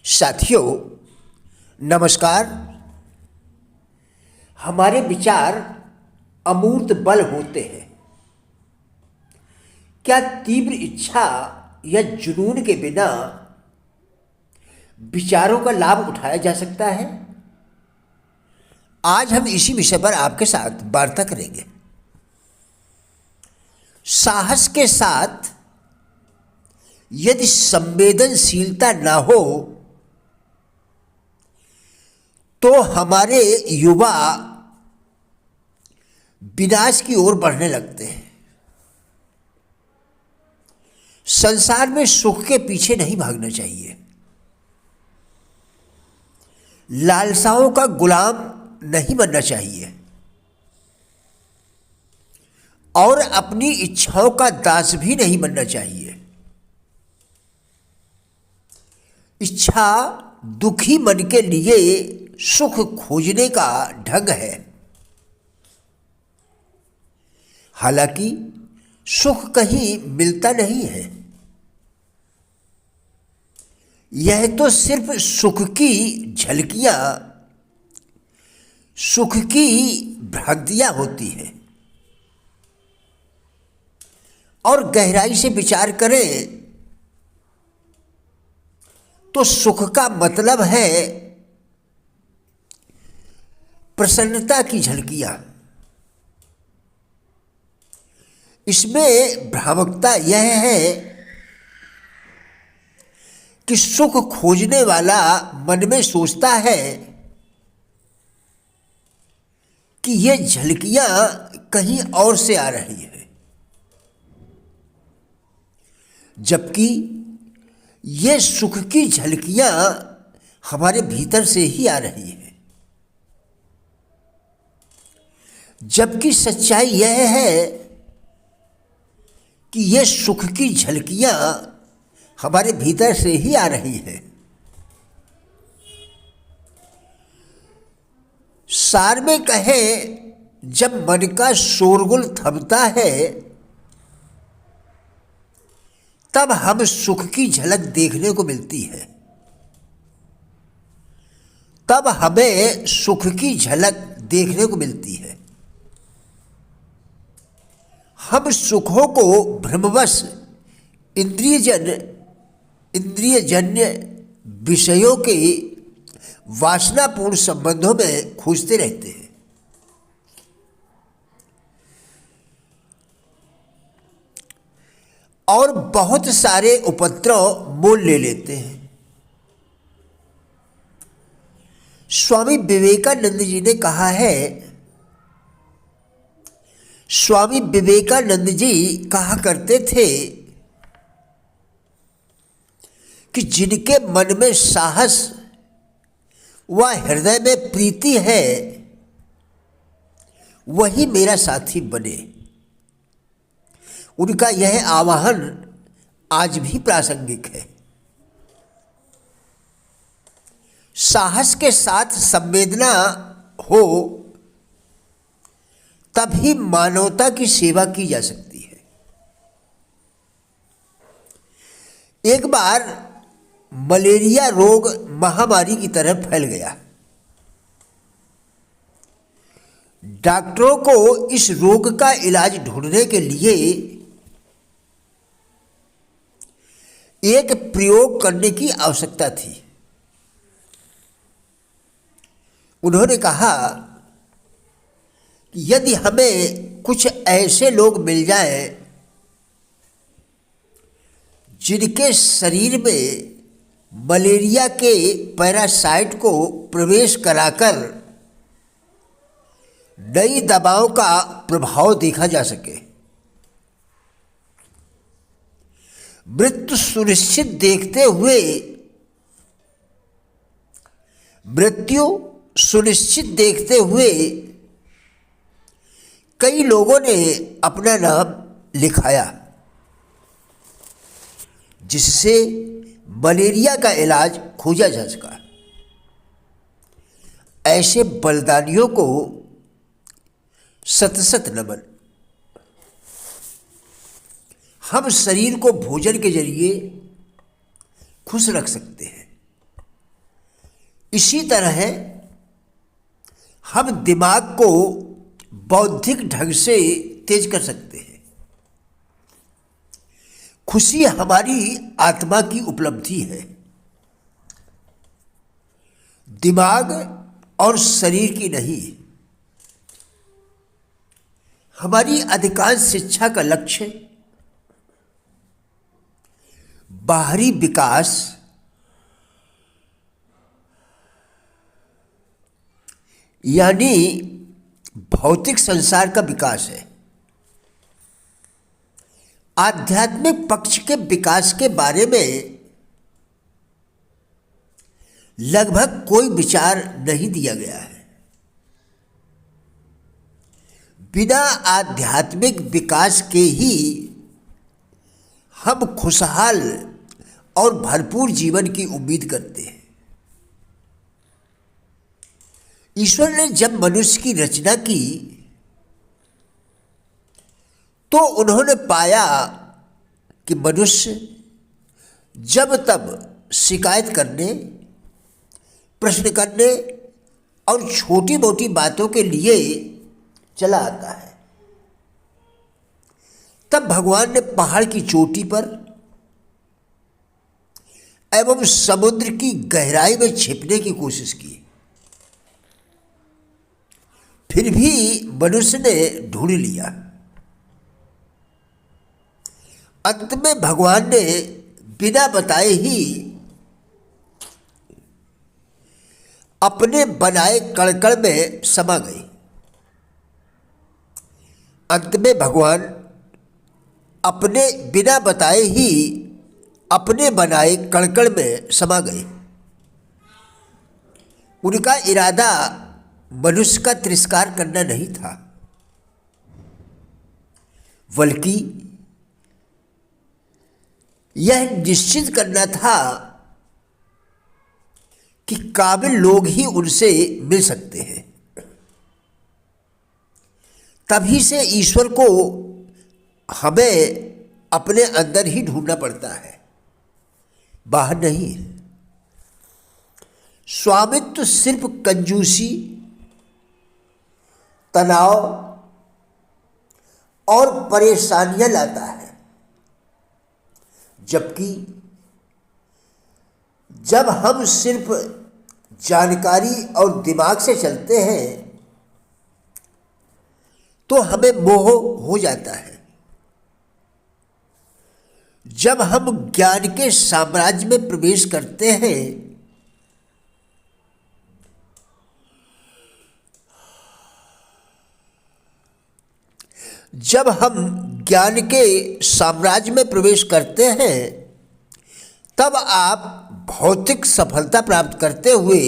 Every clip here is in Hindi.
साथियों, नमस्कार। हमारे विचार अमूर्त बल होते हैं। क्या तीव्र इच्छा या जुनून के बिना विचारों का लाभ उठाया जा सकता है? आज हम इसी विषय पर आपके साथ वार्ता करेंगे। साहस के साथ यदि संवेदनशीलता ना हो तो हमारे युवा विनाश की ओर बढ़ने लगते हैं। संसार में सुख के पीछे नहीं भागना चाहिए, लालसाओं का गुलाम नहीं बनना चाहिए और अपनी इच्छाओं का दास भी नहीं बनना चाहिए। इच्छा दुखी मन के लिए सुख खोजने का ढंग है। हालांकि सुख कहीं मिलता नहीं है। यह तो सिर्फ सुख की झलकियां, सुख की भ्रांतियां होती हैं। और गहराई से विचार करें तो सुख का मतलब है प्रसन्नता की झलकियां। इसमें भ्रामकता यह है कि सुख खोजने वाला मन में सोचता है कि ये झलकियां कहीं और से आ रही है, जबकि ये सुख की झलकियां हमारे भीतर से ही आ रही है। जबकि सच्चाई यह है कि ये सुख की झलकियां हमारे भीतर से ही आ रही है। सार में कहें, जब मन का शोरगुल थमता है तब हम सुख की झलक देखने को मिलती है। तब हमें सुख की झलक देखने को मिलती है। हम सुखों को भ्रमवश इंद्रियजन्य विषयों के वासनापूर्ण संबंधों में खोजते रहते हैं। और बहुत सारे उपद्रव मोल ले लेते हैं। स्वामी विवेकानंद जी ने कहा है, स्वामी विवेकानंद जी कहा करते थे कि जिनके मन में साहस व हृदय में प्रीति है वही मेरा साथी बने। उनका यह आह्वान आज भी प्रासंगिक है। साहस के साथ संवेदना हो तभी मानवता की सेवा की जा सकती है। एक बार मलेरिया रोग महामारी की तरह फैल गया। डॉक्टरों को इस रोग का इलाज ढूंढने के लिए एक प्रयोग करने की आवश्यकता थी। उन्होंने कहा कि यदि हमें कुछ ऐसे लोग मिल जाएं जिनके शरीर में मलेरिया के पैरासाइट को प्रवेश कराकर नई दवाओं का प्रभाव देखा जा सके, मृत्यु सुनिश्चित देखते हुए कई लोगों ने अपना नाम लिखाया, जिससे मलेरिया का इलाज खोजा जा सका। ऐसे बलिदानियों को सत सत नमन। हम शरीर को भोजन के जरिए खुश रख सकते हैं, इसी तरह हम दिमाग को बौद्धिक ढंग से तेज कर सकते हैं। खुशी हमारी आत्मा की उपलब्धि है, दिमाग और शरीर की नहीं। हमारी अधिकांश शिक्षा का लक्ष्य बाहरी विकास यानी भौतिक संसार का विकास है। आध्यात्मिक पक्ष के विकास के बारे में लगभग कोई विचार नहीं दिया गया है। बिना आध्यात्मिक विकास के ही हम खुशहाल और भरपूर जीवन की उम्मीद करते हैं। ईश्वर ने जब मनुष्य की रचना की तो उन्होंने पाया कि मनुष्य जब तब शिकायत करने, प्रश्न करने और छोटी मोटी बातों के लिए चला आता है। तब भगवान ने पहाड़ की चोटी पर एवं समुद्र की गहराई में छिपने की कोशिश की, फिर भी मनुष्य ने ढूंढ लिया। अंत में भगवान ने बिना बताए ही अपने बनाए कण में समा गए। अंत में भगवान अपने बिना बताए ही अपने बनाए कण में समा गए। उनका इरादा मनुष्य का तिरस्कार करना नहीं था, बल्कि यह निश्चित करना था कि काबिल लोग ही उनसे मिल सकते हैं। तभी से ईश्वर को हमें अपने अंदर ही ढूंढना पड़ता है, बाहर नहीं। स्वामित्व सिर्फ कंजूसी, तनाव और परेशानियां लाता है, जबकि जब हम सिर्फ जानकारी और दिमाग से चलते हैं तो हमें मोह हो जाता है। जब हम ज्ञान के साम्राज्य में प्रवेश करते हैं जब हम ज्ञान के साम्राज्य में प्रवेश करते हैं तब आप भौतिक सफलता प्राप्त करते हुए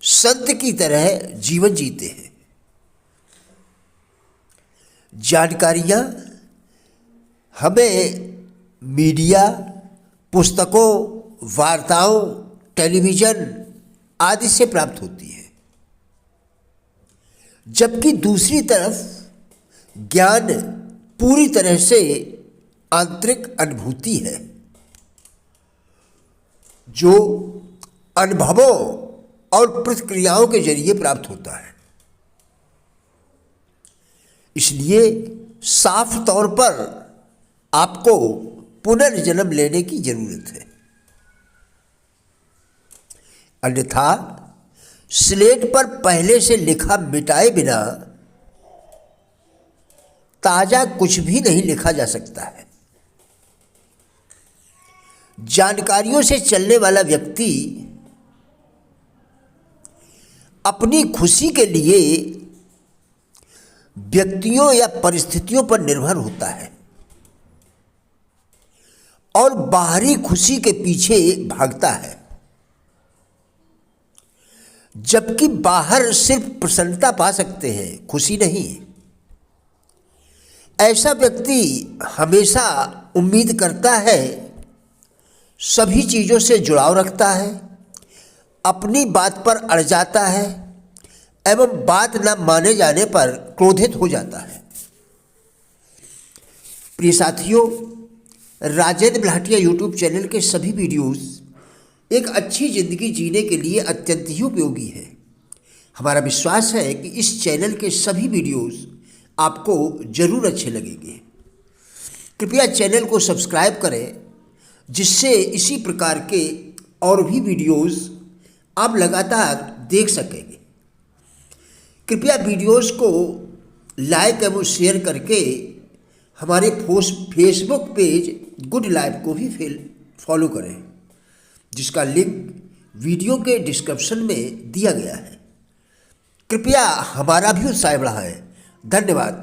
संत की तरह जीवन जीते हैं। जानकारियाँ हमें मीडिया, पुस्तकों, वार्ताओं, टेलीविज़न आदि से प्राप्त होती है, जबकि दूसरी तरफ ज्ञान पूरी तरह से आंतरिक अनुभूति है, जो अनुभवों और प्रतिक्रियाओं के जरिए प्राप्त होता है। इसलिए साफ तौर पर आपको पुनर्जन्म लेने की जरूरत है, अन्यथा स्लेट पर पहले से लिखा मिटाए बिना ताजा कुछ भी नहीं लिखा जा सकता है। जानकारियों से चलने वाला व्यक्ति अपनी खुशी के लिए व्यक्तियों या परिस्थितियों पर निर्भर होता है और बाहरी खुशी के पीछे भागता है, जबकि बाहर सिर्फ प्रसन्नता पा सकते हैं, खुशी नहीं। ऐसा व्यक्ति हमेशा उम्मीद करता है, सभी चीज़ों से जुड़ाव रखता है, अपनी बात पर अड़ जाता है एवं बात न माने जाने पर क्रोधित हो जाता है। प्रिय साथियों, राजेंद्र भाटिया यूट्यूब चैनल के सभी वीडियोस एक अच्छी ज़िंदगी जीने के लिए अत्यंत ही उपयोगी है। हमारा विश्वास है कि इस चैनल के सभी वीडियोस आपको ज़रूर अच्छे लगेंगे। कृपया चैनल को सब्सक्राइब करें, जिससे इसी प्रकार के और भी वीडियोस आप लगातार देख सकेंगे। कृपया वीडियोस को लाइक एवं शेयर करके हमारे फेसबुक पेज गुड लाइफ को भी फॉलो करें, जिसका लिंक वीडियो के डिस्क्रिप्शन में दिया गया है। कृपया हमारा भी उत्साह बढ़ाएं। धन्यवाद।